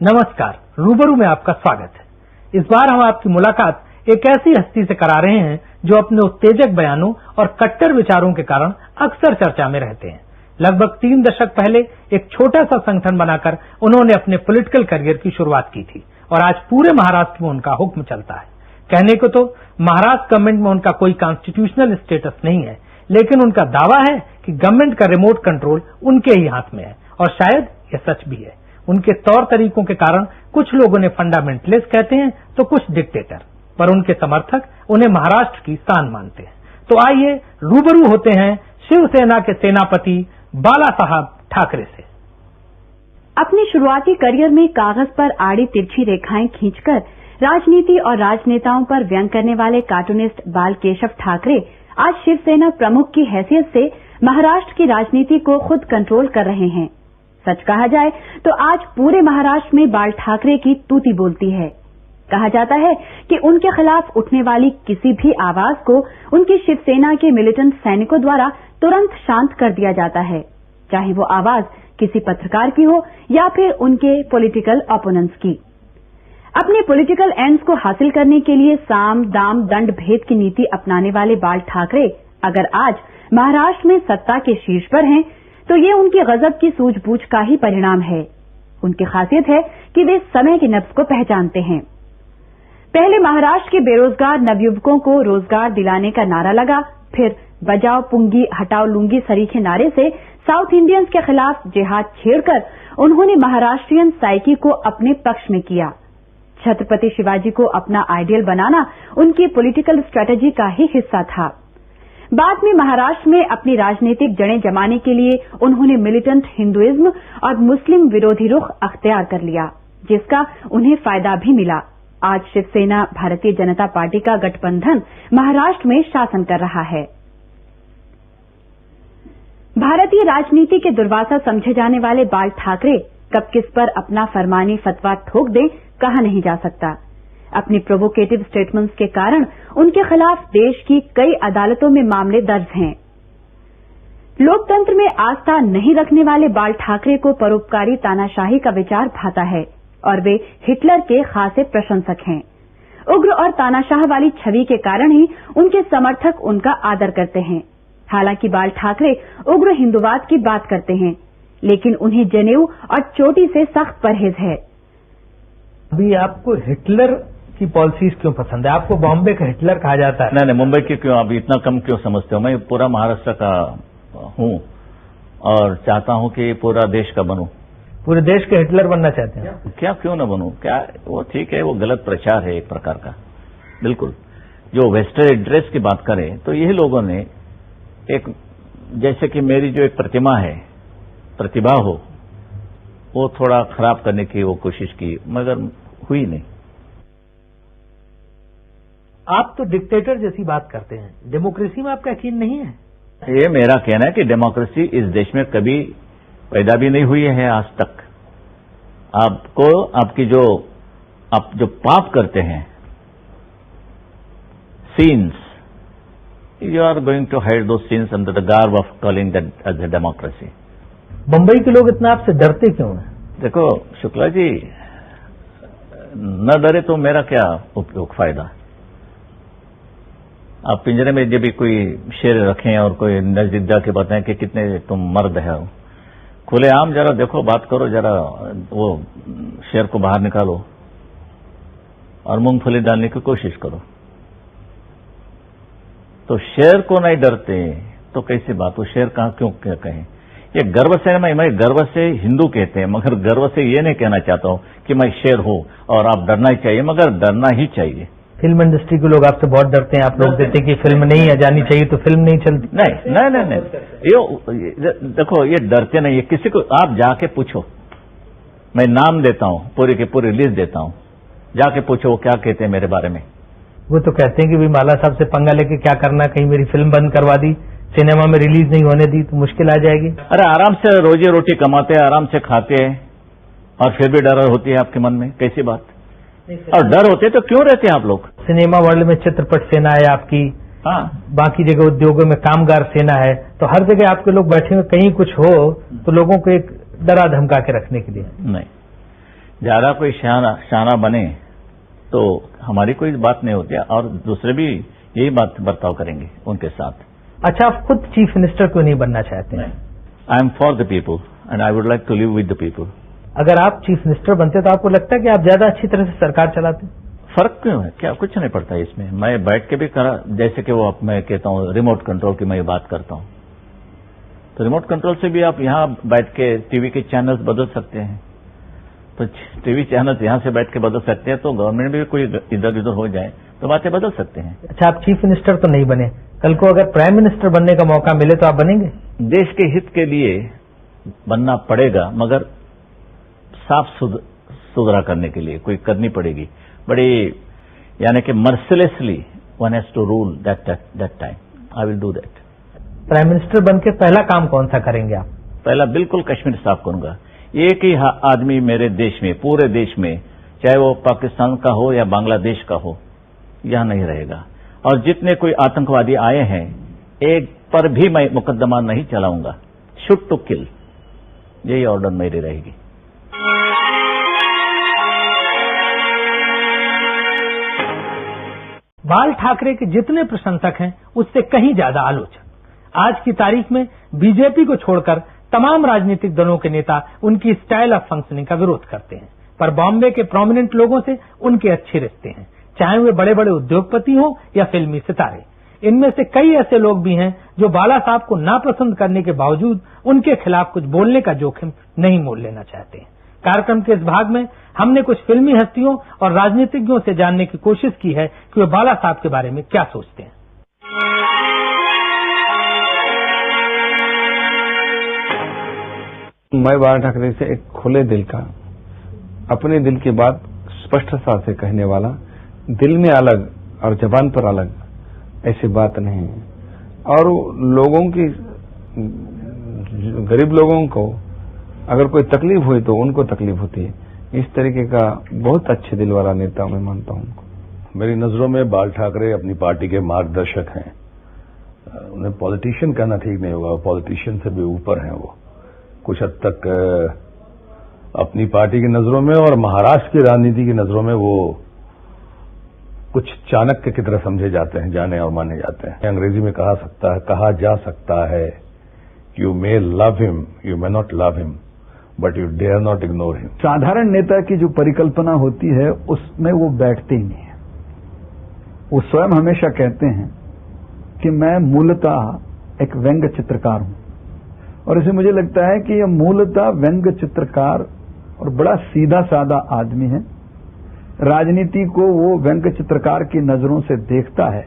नमस्कार, रूबरू में आपका स्वागत है। इस बार हम आपकी मुलाकात एक ऐसी हस्ती से करा रहे हैं जो अपने उत्तेजक बयानों और कट्टर विचारों के कारण अक्सर चर्चा में रहते हैं। लगभग 3 दशक पहले एक छोटा सा संगठन बनाकर उन्होंने अपने पॉलिटिकल करियर की शुरुआत की थी और आज पूरे महाराष्ट्र में उनका हुक्म चलता है। कहने को तो महाराष्ट्र गवर्नमेंट में उनका कोई कॉन्स्टिट्यूशनल स्टेटस नहीं है, लेकिन उनका दावा है कि गवर्नमेंट का रिमोट कंट्रोल उनके ही हाथ में है और शायद यह सच भी है। उनके तौर तरीकों के कारण कुछ लोग उन्हें फंडामेंटलिस्ट कहते हैं तो कुछ डिक्टेटर, पर उनके समर्थक उन्हें महाराष्ट्र की शान मानते हैं। तो आइए रूबरू होते हैं शिवसेना के सेनापति बाला साहब ठाकरे से। अपनी शुरुआती करियर में कागज पर आड़ी तिरछी रेखाएं खींचकर राजनीति और राजनेताओं पर व्यंग करने वाले कार्टूनिस्ट बाल केशव ठाकरे आज शिवसेना प्रमुख की हैसियत से महाराष्ट्र की राजनीति को खुद कंट्रोल कर रहे हैं। सच कहा जाए तो आज पूरे महाराष्ट्र में बाल ठाकरे की तूती बोलती है। कहा जाता है कि उनके खिलाफ उठने वाली किसी भी आवाज को उनकी शिवसेना के मिलिटेंट सैनिकों द्वारा तुरंत शांत कर दिया जाता है, चाहे वो आवाज किसी पत्रकार की हो या फिर उनके पॉलिटिकल ओपोनेंट्स की। अपने पॉलिटिकल एंड्स को हासिल करने के लिए साम दाम दंड भेद की नीति अपनाने वाले बाल ठाकरे अगर आज महाराष्ट्र में सत्ता के शीर्ष पर हैं, तो ये उनकी गजब की सूझबूझ का ही परिणाम है। उनकी खासियत है कि वे समय के नब्ज को पहचानते हैं। पहले महाराष्ट्र के बेरोजगार नवयुवकों को रोजगार दिलाने का नारा लगा, फिर बजाओ पुंगी हटाओ लुंगी सरीखे नारे से साउथ इंडियंस के खिलाफ जिहाद छेड़कर उन्होंने महाराष्ट्रियन साइकी को अपने पक्ष में किया। छत्रपति शिवाजी को अपना आइडियल बनाना उनकी पॉलिटिकल स्ट्रेटेजी का ही हिस्सा था। बाद में महाराष्ट्र में अपनी राजनीतिक जड़ें जमाने के लिए उन्होंने मिलिटेंट हिंदुइज्म और मुस्लिम विरोधी रुख अख्तियार कर लिया, जिसका उन्हें फायदा भी मिला। आज शिवसेना भारतीय जनता पार्टी का गठबंधन महाराष्ट्र में शासन कर रहा है। भारतीय राजनीति के दुर्वासा समझे जाने वाले बाल ठाकरे कब किस पर अपना फरमानी फतवा ठोक दें कहा नहीं जा सकता। अपनी प्रोवोकेटिव स्टेटमेंट्स के कारण उनके खिलाफ देश की कई अदालतों में मामले दर्ज हैं। लोकतंत्र में आस्था नहीं रखने वाले बाल ठाकरे को परोपकारी तानाशाही का विचार भाता है और वे हिटलर के खासे प्रशंसक हैं। उग्र और तानाशाह वाली छवि के कारण ही उनके समर्थक उनका आदर करते हैं। हालांकि बाल ठाकरे उग्र हिंदुवाद की बात करते हैं, लेकिन उन्हें जनेऊ और चोटी से सख्त परहेज है। अभी आपको हिटलर की पॉलिसीज क्यों पसंद है? आपको बॉम्बे का हिटलर कहा जाता है। नहीं, मुंबई की क्यों? अभी इतना कम क्यों समझते हो? मैं पूरा महाराष्ट्र का हूं और चाहता हूं कि पूरा देश का बनूं। पूरे देश के हिटलर बनना चाहते हैं? क्या क्यों ना बनूं? क्या वो ठीक है, वो गलत प्रचार है एक प्रकार का। बिल्कुल, जो वेस्टर्न एड्रेस की बात करें तो यही लोगों ने एक, जैसे कि मेरी जो एक प्रतिभा हो, वो थोड़ा खराब करने की वो कोशिश की, मगर हुई नहीं। आप तो डिक्टेटर जैसी बात करते हैं, डेमोक्रेसी में आपका यकीन नहीं है? ये मेरा कहना है कि डेमोक्रेसी इस देश में कभी पैदा भी नहीं हुई है आज तक। आपको आप जो पाप करते हैं, sins, you are going to hide those sins under the garb of calling that as a democracy. Bombay के लोग इतना आपसे डरते क्यों हैं? देखो शुक्ला जी, न डरे तो मेरा क्या उपयोग, फायदा? आप पिंजरे में जब भी कोई शेर रखें और कोई नजदीक जाके बताएं कि कितने तुम मर्द है, खुलेआम जरा देखो, बात करो, जरा वो शेर को बाहर निकालो और मूंगफली डालने की कोशिश करो। तो शेर को नहीं डरते तो कैसी बात? वो शेर कहां क्यों क्या कहें? ये गर्व से, मैं गर्व से हिंदू कहते हैं, मगर गर्व से ये नहीं कहना चाहता हूं कि मैं शेर हूं और आप डरना ही चाहिए, मगर डरना ही चाहिए। फिल्म इंडस्ट्री के लोग आपसे बहुत डरते हैं। आप लोग कहते हैं कि फिल्म नहीं आ जानी चाहिए तो फिल्म नहीं चलती। नहीं, ये देखो, ये डरते नहीं है। किसी को आप जाके पूछो, मैं नाम देता हूं, पूरी की पूरी लिस्ट देता हूं, जाके पूछो वो क्या कहते हैं मेरे बारे में। वो तो कहते हैं कि भाई माला साहब से पंगा लेके क्या करना, कहीं मेरी फिल्म बंद करवा दी, सिनेमा में रिलीज नहीं होने दी तो मुश्किल आ जाएगी। अरे आराम से रोजी रोटी कमाते हैं, आराम से खाते हैं, और फिर भी डर होती है आपके मन में, कैसी बात? और डर होते तो क्यों रहते हैं आप लोग? सिनेमा वर्ल्ड में चित्रपट सेना है आपकी, हाँ, बाकी जगह उद्योगों में कामगार सेना है, तो हर जगह आपके लोग बैठे हुए, कहीं कुछ हो तो लोगों को एक डरा धमका के रखने के लिए। नहीं, ज्यादा कोई शाना बने तो हमारी कोई बात नहीं होती और दूसरे भी यही बात बर्ताव करेंगे उनके साथ। अच्छा, आप खुद चीफ मिनिस्टर क्यों नहीं बनना चाहते हैं? I am for the people and I would like to live with the people. अगर आप चीफ मिनिस्टर बनते तो आपको लगता है कि आप ज्यादा अच्छी तरह से सरकार चलाते? फर्क क्यों है? क्या कुछ नहीं पड़ता इसमें। मैं बैठ के भी करा, जैसे कि वो मैं कहता हूँ रिमोट कंट्रोल की मैं बात करता हूँ, तो रिमोट कंट्रोल से भी आप यहाँ बैठ के टीवी के चैनल्स बदल सकते हैं। तो टीवी चैनल्स यहाँ से बैठ के बदल सकते हैं, तो गवर्नमेंट भी कोई इधर उधर हो जाए तो बातें बदल सकते हैं। अच्छा, आप चीफ मिनिस्टर तो नहीं बने, कल को अगर प्राइम मिनिस्टर बनने का मौका मिले तो आप बनेंगे? देश के हित के लिए बनना पड़ेगा, मगर साफ सुथरा करने के लिए कोई करनी पड़ेगी। बड़ी यानी कि mercilessly one has to rule that time. I will do that. Prime minister बन के पहला काम कौन सा करेंगे आप? पहला बिल्कुल कश्मीर साफ करूंगा। एक ही आदमी मेरे देश में, पूरे देश में, चाहे वो पाकिस्तान का हो या बांग्लादेश का हो, यहां नहीं रहेगा। और जितने कोई आतंकवादी आए हैं, एक पर भी मैं मुकदमा नहीं चलाऊंगा। शूट टू किल, यही ऑर्डर मेरी रहेगी। बाल ठाकरे के जितने प्रशंसक हैं उससे कहीं ज्यादा आलोचक। आज की तारीख में बीजेपी को छोड़कर तमाम राजनीतिक दलों के नेता उनकी स्टाइल ऑफ फंक्शनिंग का विरोध करते हैं, पर बॉम्बे के प्रोमिनेंट लोगों से उनके अच्छे रिश्ते हैं, चाहे वे बड़े बड़े उद्योगपति हों या फिल्मी सितारे। इनमें से कई ऐसे लोग भी हैं जो बाला साहब को नापसंद करने के बावजूद उनके खिलाफ कुछ बोलने का जोखिम नहीं मोल लेना चाहते हैं। कार्यक्रम के इस भाग में हमने कुछ फिल्मी हस्तियों और राजनीतिज्ञों से जानने की कोशिश की है कि वे बाला साहब के बारे में क्या सोचते हैं। मैं बाला ठाकरे से एक खुले दिल का, अपने दिल की बात स्पष्टता से कहने वाला, दिल में अलग और जबान पर अलग, ऐसी बात नहीं है। और लोगों की, गरीब लोगों को अगर कोई तकलीफ हुई तो उनको तकलीफ होती है। इस तरीके का बहुत अच्छे दिल वाला नेता मैं मानता हूं उनको। मेरी नजरों में बाल ठाकरे अपनी पार्टी के मार्गदर्शक हैं। उन्हें पॉलिटिशियन कहना ठीक नहीं होगा, पॉलिटिशियन से भी ऊपर हैं वो। कुछ हद तक अपनी पार्टी की नजरों में और महाराष्ट्र की राजनीति की नजरों में वो कुछ चाणक्य की तरह समझे जाते हैं, जाने और माने जाते हैं। अंग्रेजी में कहा जा सकता है, you may love him, you may not love him, but you dare not ignore him. साधारण नेता की जो परिकल्पना होती है उसमें वो बैठते ही नहीं है। वो स्वयं हमेशा कहते हैं कि मैं मूलतः एक व्यंग्य चित्रकार हूं, और इसे मुझे लगता है कि यह मूलतः व्यंग्य चित्रकार और बड़ा सीधा साधा आदमी है। राजनीति को वो व्यंग्य चित्रकार की नजरों से देखता है।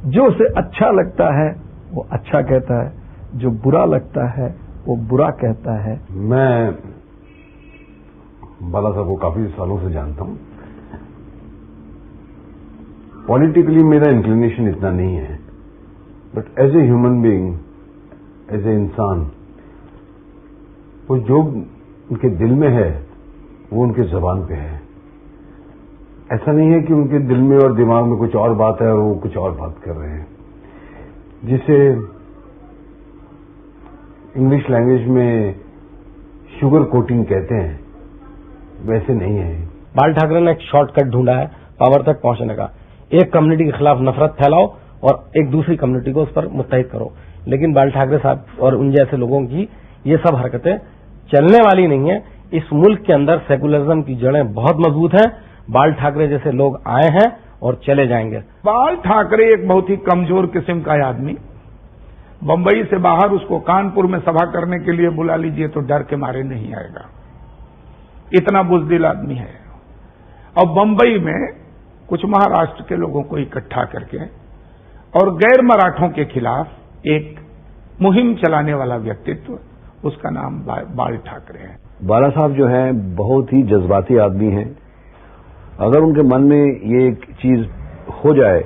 जो उसे अच्छा लगता है वो अच्छा कहता है, जो बुरा लगता है वो बुरा कहता है। मैं बाला साहब को काफी सालों से जानता हूं। पॉलिटिकली मेरा इंक्लिनेशन इतना नहीं है, but as a human being, as a इंसान, वो जो उनके दिल में है वो उनके जबान पे है। ऐसा नहीं है कि उनके दिल में और दिमाग में कुछ और बात है और वो कुछ और बात कर रहे हैं, जिसे इंग्लिश लैंग्वेज में शुगर कोटिंग कहते हैं, वैसे नहीं है। बाल ठाकरे ने एक शॉर्टकट ढूंढा है पावर तक पहुंचने का। एक कम्युनिटी के खिलाफ नफरत फैलाओ और एक दूसरी कम्युनिटी को उस पर मुत्तहिद करो। लेकिन बाल ठाकरे साहब और उन जैसे लोगों की ये सब हरकतें चलने वाली नहीं है। इस मुल्क के अंदर सेकुलरिज्म की जड़ें बहुत मजबूत हैं। बाल ठाकरे जैसे लोग आए हैं और चले जाएंगे। बाल ठाकरे एक बहुत ही कमजोर किस्म का आदमी, बंबई से बाहर उसको कानपुर में सभा करने के लिए बुला लीजिए तो डर के मारे नहीं आएगा, इतना बुजदिल आदमी है। और बंबई में कुछ महाराष्ट्र के लोगों को इकट्ठा करके और गैर मराठों के खिलाफ एक मुहिम चलाने वाला व्यक्तित्व, उसका नाम बाल ठाकरे है। बाला साहब जो है बहुत ही जज्बाती आदमी हैं। अगर उनके मन में ये एक चीज हो जाए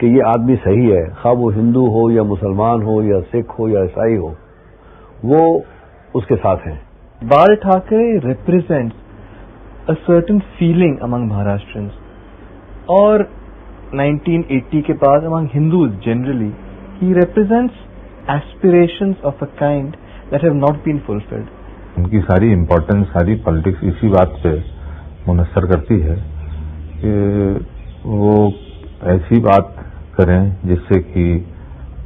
कि ये आदमी सही है, खा वो हिंदू हो या मुसलमान हो या सिख हो या ईसाई हो, वो उसके साथ हैं। बाल Thackeray represents a certain feeling among Maharashtrians, और 1980 के बाद among Hindus generally, he represents aspirations of a kind that have not been fulfilled. उनकी सारी इम्पोर्टेंस, सारी पॉलिटिक्स इसी बात पे मुनस्सर करती है कि वो ऐसी बात करें जिससे कि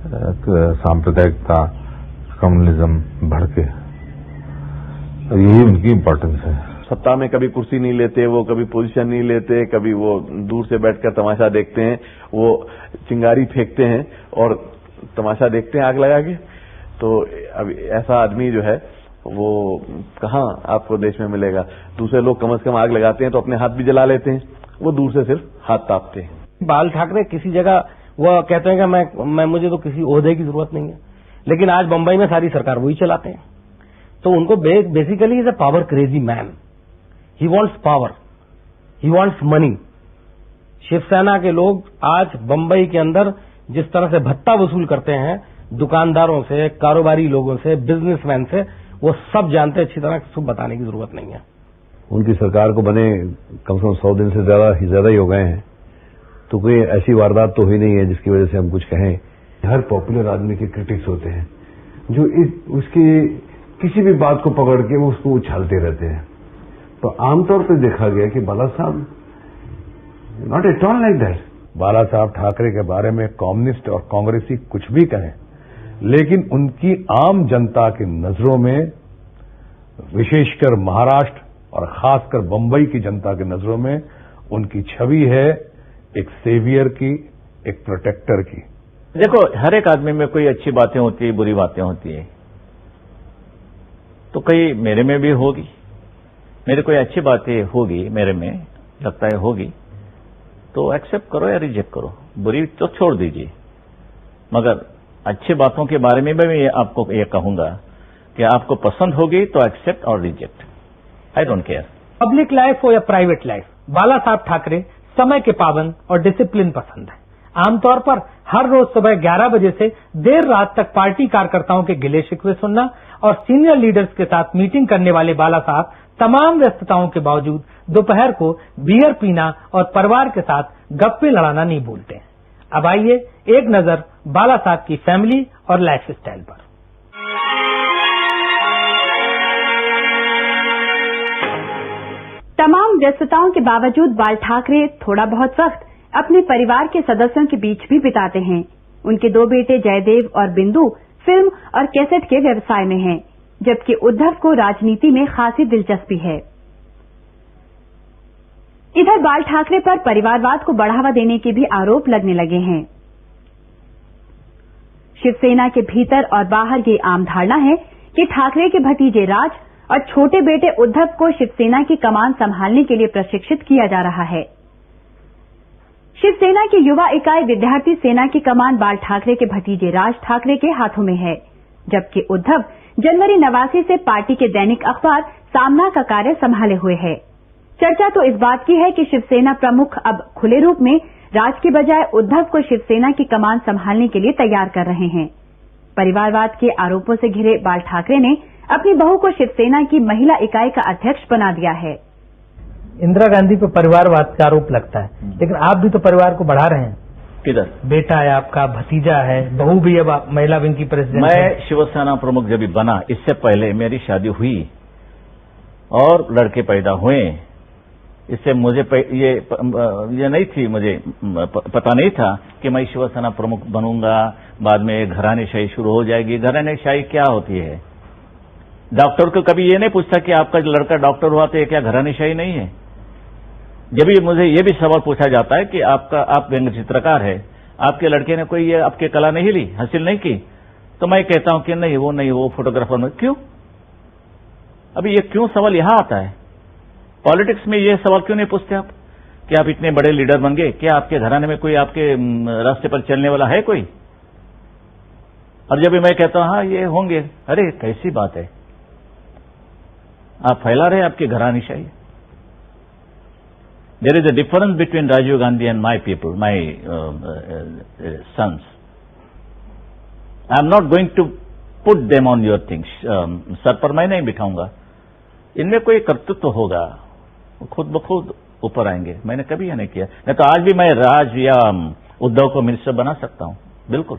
सांप्रदायिकता, कम्युनिज्म भड़के। यही उनकी इम्पोर्टेंस है। सत्ता में कभी कुर्सी नहीं लेते वो, कभी पोजीशन नहीं लेते, कभी वो दूर से बैठकर तमाशा देखते हैं, वो चिंगारी फेंकते हैं और तमाशा देखते हैं आग लगा के। तो अब ऐसा आदमी जो है वो कहाँ आपको देश में मिलेगा। दूसरे लोग कम से कम आग लगाते हैं तो अपने हाथ भी जला लेते हैं, वो दूर से सिर्फ हाथ तापते हैं। बाल ठाकरे किसी जगह वो कहते हैं कि मैं मुझे तो किसी ओहदे की जरूरत नहीं है, लेकिन आज बंबई में सारी सरकार वही चलाते हैं। तो उनको basically is a power crazy man. He wants power, he wants money. Shiv Sena के लोग आज बंबई के अंदर जिस तरह से भत्ता वसूल करते हैं दुकानदारों से, कारोबारी लोगों से, बिजनेसमैन से, वो सब जानते हैं अच्छी तरह, सब बताने की जरूरत नहीं है। उनकी सरकार को बने कम से कम 100 दिन से ज्यादा ही हो गए हैं, तो कोई ऐसी वारदात तो हुई नहीं है जिसकी वजह से हम कुछ कहें। हर पॉपुलर आदमी के क्रिटिक्स होते हैं जो उसकी किसी भी बात को पकड़ के वो उसको उछालते रहते हैं। तो आमतौर पर देखा गया कि Bala Sahab not at all like that. Bala Sahab Thackeray के बारे में कम्युनिस्ट और कांग्रेसी कुछ भी कहें, लेकिन उनकी आम जनता की नजरों में, विशेषकर महाराष्ट्र और खासकर बंबई की जनता की नजरों में, उनकी छवि है एक सेवियर की, एक प्रोटेक्टर की। देखो, हर एक आदमी में कोई अच्छी बातें होती है, बुरी बातें होती है, तो कई मेरे में भी होगी। मेरे कोई अच्छी बातें होगी, मेरे में लगता है होगी, तो एक्सेप्ट करो या रिजेक्ट करो, बुरी तो छोड़ दीजिए। मगर अच्छी बातों के बारे में भी मैं आपको ये कहूंगा कि आपको पसंद होगी तो एक्सेप्ट और reject, I don't care. Public life हो या प्राइवेट लाइफ, बाला साहब ठाकरे समय के पाबंद और डिसिप्लिन पसंद है। आमतौर पर हर रोज सुबह 11 बजे से देर रात तक पार्टी कार्यकर्ताओं के गिले शिकवे सुनना और सीनियर लीडर्स के साथ मीटिंग करने वाले बाला साहब तमाम व्यस्तताओं के बावजूद दोपहर को बियर पीना और परिवार के साथ गप्पे लड़ाना नहीं भूलते हैं। अब आइए एक नजर बाला साहब की फैमिली और लाइफ स्टाइल पर। तमाम व्यस्तताओं के बावजूद बाल ठाकरे थोड़ा बहुत वक्त अपने परिवार के सदस्यों के बीच भी बिताते हैं। उनके 2 बेटे जयदेव और बिंदु फिल्म और कैसेट के व्यवसाय में हैं, जबकि उद्धव को राजनीति में खासी दिलचस्पी है। इधर बाल ठाकरे पर परिवारवाद को बढ़ावा देने के भी आरोप लगने लगे हैं। शिवसेना के भीतर और बाहर ये आम धारणा है कि ठाकरे के भतीजे राज और छोटे बेटे उद्धव को शिवसेना की कमान संभालने के लिए प्रशिक्षित किया जा रहा है। शिवसेना की युवा इकाई विद्यार्थी सेना की कमान बाल ठाकरे के भतीजे राज ठाकरे के हाथों में है, जबकि उद्धव जनवरी 89 से पार्टी के दैनिक अखबार सामना का कार्य संभाले हुए है। चर्चा तो इस बात की है कि शिवसेना प्रमुख अब खुले रूप में राज के बजाय उद्धव को शिवसेना की कमान संभालने के लिए तैयार कर रहे हैं। परिवारवाद के आरोपों से घिरे बाल ठाकरे ने अपनी बहू को शिवसेना की महिला इकाई का अध्यक्ष बना दिया है। इंदिरा गांधी पर परिवारवाद का आरोप लगता है, लेकिन आप भी तो परिवार को बढ़ा रहे हैं। किधर? बेटा है आपका, भतीजा है, बहू भी अब महिला विंग की प्रेसिडेंट है। मैं शिवसेना प्रमुख जब बना, इससे पहले मेरी शादी हुई और लड़के पैदा हुए। इससे मुझे ये नहीं थी, मुझे पता नहीं था कि मैं शिवसेना प्रमुख बनूंगा, बाद में घरानेशाही शुरू हो जाएगी। घरानेशाही क्या होती है? डॉक्टर को कभी ये नहीं पूछता कि आपका लड़का डॉक्टर हुआ तो ये क्या घरानेशाही नहीं है? जब भी मुझे ये भी सवाल पूछा जाता है कि आप व्यंग्य चित्रकार है, आपके लड़के ने कोई ये आपकी कला नहीं ली, हासिल नहीं की, तो मैं कहता हूं कि नहीं वो फोटोग्राफर में। क्यों? अभी ये क्यों सवाल यहां आता है? पॉलिटिक्स में ये सवाल क्यों नहीं पूछते आप कि आप इतने बड़े लीडर बन गए, क्या आपके घराने में कोई आपके रास्ते पर चलने वाला है कोई? और जब भी मैं कहता हूं हाँ ये होंगे, अरे कैसी बात है, आप फैला रहे आपके घरानेशाही। There is a difference between Rajiv Gandhi and my people, my sons. I am not going to put them on your things. Sir पर मैं नहीं बिठाऊंगा। इनमें कोई कर्तृत्व होगा, खुद ब खुद ऊपर आएंगे। मैंने कभी यह नहीं किया, नहीं तो आज भी मैं राज या उद्धव को मिनिस्टर बना सकता हूं, बिल्कुल।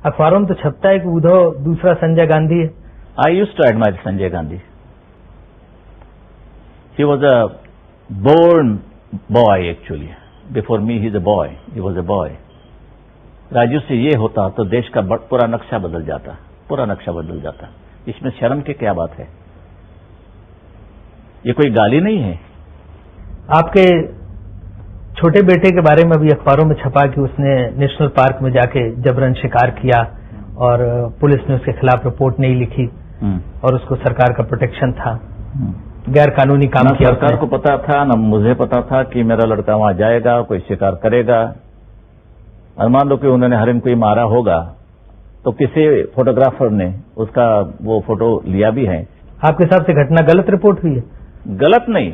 अखबारों में तो छपता है कि उद्धव दूसरा संजय गांधी है। I used to admire Sanjay Gandhi. He was a born boy actually. Before me, he's a boy. He was a boy. Raju से ये होता तो देश का पूरा नक्शा बदल जाता, पूरा नक्शा बदल जाता। इसमें शर्म की क्या बात है? ये कोई गाली नहीं है। आपके छोटे बेटे के बारे में अभी अखबारों में छपा कि उसने नेशनल पार्क में जाके जबरन शिकार किया और पुलिस ने उसके खिलाफ रिपोर्ट नहीं लिखी और उसको सरकार का प्रोटेक्शन था, गैर कानूनी काम किया। सरकार को पता था, न मुझे पता था कि मेरा लड़का वहां जाएगा, कोई शिकार करेगा। और मान लो कि उन्होंने हरिन को ही मारा होगा तो किसी फोटोग्राफर ने उसका वो फोटो लिया भी है। आपके हिसाब से घटना गलत रिपोर्ट हुई है? गलत नहीं,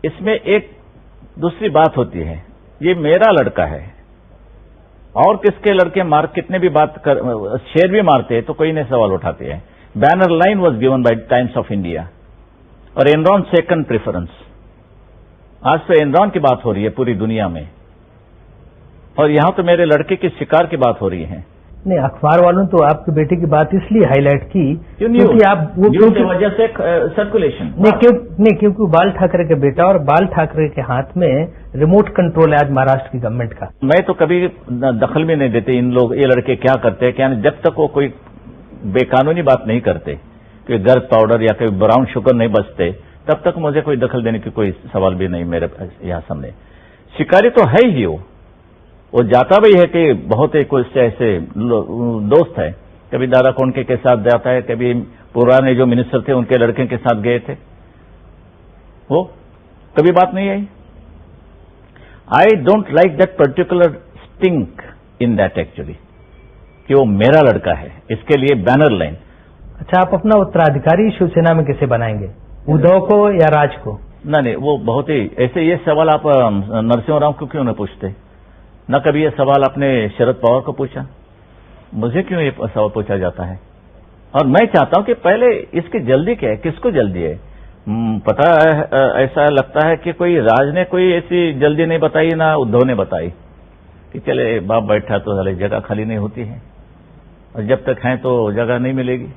इसमें एक दूसरी बात होती है। ये मेरा लड़का है और किसके लड़के मार कितने भी बात कर शेर भी मारते तो कोई नहीं सवाल उठाते हैं। Banner line was given by times of India और एनरॉन सेकंड प्रेफरेंस। आज तो एनरॉन की बात हो रही है पूरी दुनिया में और यहां तो मेरे लड़के की शिकार की बात हो रही है। नहीं, अखबार वालों तो आपके बेटे की बात इसलिए हाईलाइट की क्योंकि आप वो क्योंकि वजह से सर्कुलेशन नहीं क्योंकि बाल ठाकरे के बेटा और बाल ठाकरे के हाथ में रिमोट कंट्रोल है आज महाराष्ट्र की गवर्नमेंट का। मैं तो कभी दखल भी नहीं देते इन लोग, ये लड़के क्या करते हैं क्या नहीं, जब तक वो कोई बेकानूनी बात नहीं करते, कोई गर्द पाउडर या कोई ब्राउन शुगर नहीं बचते, तब तक मुझे कोई दखल देने की कोई सवाल भी नहीं मेरे यहाँ सामने। शिकारी तो है ही वो जाता भी है कि बहुत एक कुछ ऐसे दोस्त है, कभी दादा कोंडके के साथ जाता है, कभी पुराने जो मिनिस्टर थे उनके लड़के के साथ गए थे, वो कभी बात नहीं आई। I don't like that particular stink in that actually कि वो मेरा लड़का है, इसके लिए बैनर लाइन। अच्छा, आप अपना उत्तराधिकारी शिवसेना में किसे बनाएंगे, उद्धव को या राज को? नहीं, वो बहुत ही ऐसे ये सवाल आप नरसिंह राव को क्यों नहीं पूछते? न कभी ये सवाल आपने शरद पवार को पूछा, मुझे क्यों ये सवाल पूछा जाता है? और मैं चाहता हूं कि पहले इसकी जल्दी क्या है, किसको जल्दी है? पता है, ऐसा लगता है कि कोई राज ने कोई ऐसी जल्दी नहीं बताई, ना उद्धव ने बताई कि चले बाप बैठा तो साले जगह खाली नहीं होती है और जब तक है तो जगह नहीं मिलेगी।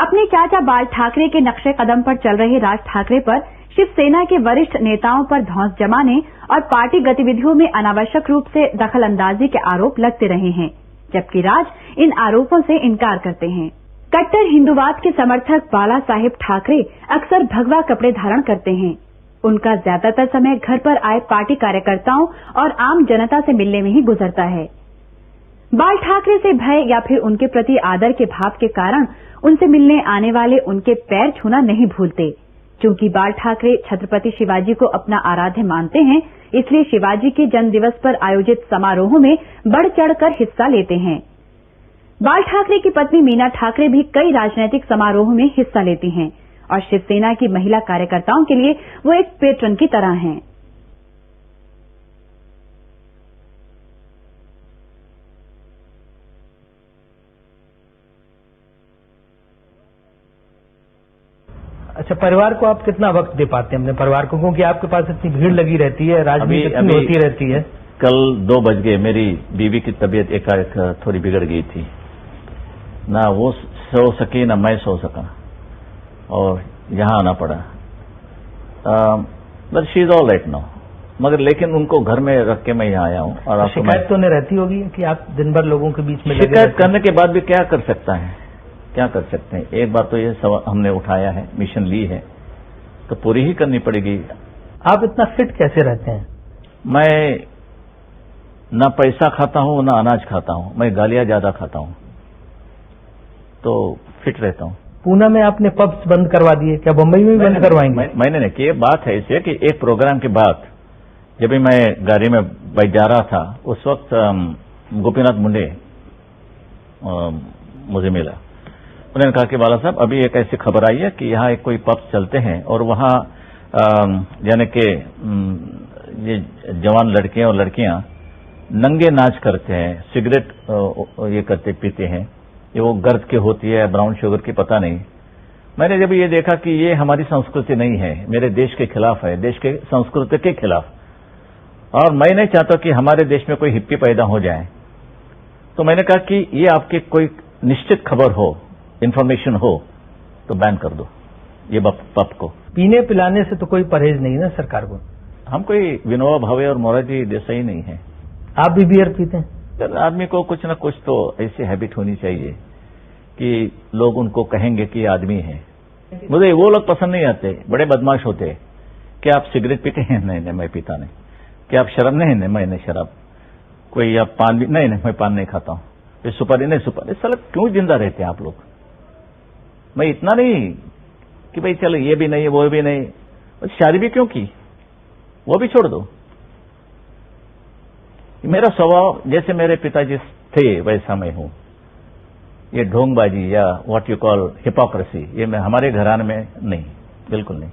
अपने चाचा बाल ठाकरे के नक्शे कदम पर चल रहे राज ठाकरे पर शिवसेना के वरिष्ठ नेताओं पर धौंस जमाने और पार्टी गतिविधियों में अनावश्यक रूप से दखल अंदाजी के आरोप लगते रहे हैं, जबकि राज इन आरोपों से इनकार करते हैं। कट्टर हिंदुवाद के समर्थक बाला साहेब ठाकरे अक्सर भगवा कपड़े धारण करते हैं। उनका ज्यादातर समय घर पर आए पार्टी कार्यकर्ताओं और आम जनता से मिलने में ही गुजरता है। बाल ठाकरे से भय या फिर उनके प्रति आदर के भाव के कारण उनसे मिलने आने वाले उनके पैर छूना नहीं भूलते। चूंकि बाल ठाकरे छत्रपति शिवाजी को अपना आराध्य मानते हैं, इसलिए शिवाजी के जन्म दिवस पर आयोजित समारोहों में बढ़ चढ़कर हिस्सा लेते हैं। बाल ठाकरे की पत्नी मीना ठाकरे भी कई राजनीतिक समारोहों में हिस्सा लेती हैं और शिवसेना की महिला कार्यकर्ताओं के लिए वो एक पेट्रन की तरह हैं। अच्छा, परिवार को आप कितना वक्त दे पाते हैं अपने परिवार को, क्योंकि आपके पास इतनी भीड़ लगी रहती है, राजनीति इतनी होती रहती है? कल 2 बज गए, मेरी बीवी की तबीयत एकाएक थोड़ी बिगड़ गई थी, ना वो सो सकी ना मैं सो सका और यहाँ आना पड़ा। But she is all right now, मगर लेकिन उनको घर में रख के मैं यहाँ आया हूँ। और शिकायत तो नहीं रहती होगी कि आप दिन भर लोगों के बीच में? शिकायत करने के बाद भी क्या कर सकता है, क्या कर सकते हैं? एक बार तो ये सवाल हमने उठाया है, मिशन ली है तो पूरी ही करनी पड़ेगी। आप इतना फिट कैसे रहते हैं? मैं ना पैसा खाता हूं ना अनाज खाता हूं, मैं गालियां ज्यादा खाता हूं तो फिट रहता हूं। पूना में आपने पब्स बंद करवा दिए, क्या बंबई में भी बंद करवाएंगे? मैंने नहीं कि बात है इसे कि एक प्रोग्राम के बाद जब भी मैं गाड़ी में बैठ जा रहा था उस वक्त गोपीनाथ मुंडे मुझे मिला। उन्होंने कहा कि बाला साहब अभी एक ऐसी खबर आई है कि यहाँ एक कोई पब्स चलते हैं और वहाँ यानी कि ये जवान लड़के और लड़कियां नंगे नाच करते हैं, सिगरेट ये करते पीते हैं, ये वो गर्द की होती है ब्राउन शुगर की पता नहीं। मैंने जब ये देखा कि ये हमारी संस्कृति नहीं है, मेरे देश के खिलाफ है, देश के संस्कृति के खिलाफ, और मैं नहीं चाहता कि हमारे देश में कोई हिप्पी पैदा हो जाए, तो मैंने कहा कि ये आपकी कोई निश्चित खबर हो, इंफॉर्मेशन हो तो बैन कर दो ये पब को। पीने पिलाने से तो कोई परहेज नहीं ना सरकार को। हम कोई विनोबा भावे और मोरारजी देसाई नहीं है। आप भी बियर पीते हैं? सर, आदमी को कुछ न कुछ तो ऐसी हैबिट होनी चाहिए कि लोग उनको कहेंगे कि आदमी है। मुझे वो लोग पसंद नहीं आते, बड़े बदमाश होते। क्या आप सिगरेट पीते हैं? नहीं नहीं, मैं पीता नहीं। क्या आप शराब? नहीं नहीं, मैं नहीं शराब। कोई आप पान भी? नहीं नहीं, मैं पान नहीं खाता हूँ। ये सुपारी? नहीं सुपारी। साला क्यों जिंदा रहते हैं आप लोग? मैं इतना नहीं कि भाई चलो ये भी नहीं वो भी नहीं, शादी भी क्यों की, वो भी छोड़ दो। मेरा स्वभाव जैसे मेरे पिताजी थे वैसा मैं हूं। ये ढोंगबाजी या व्हाट यू कॉल हिपोक्रेसी, ये मैं हमारे घराने में नहीं, बिल्कुल नहीं।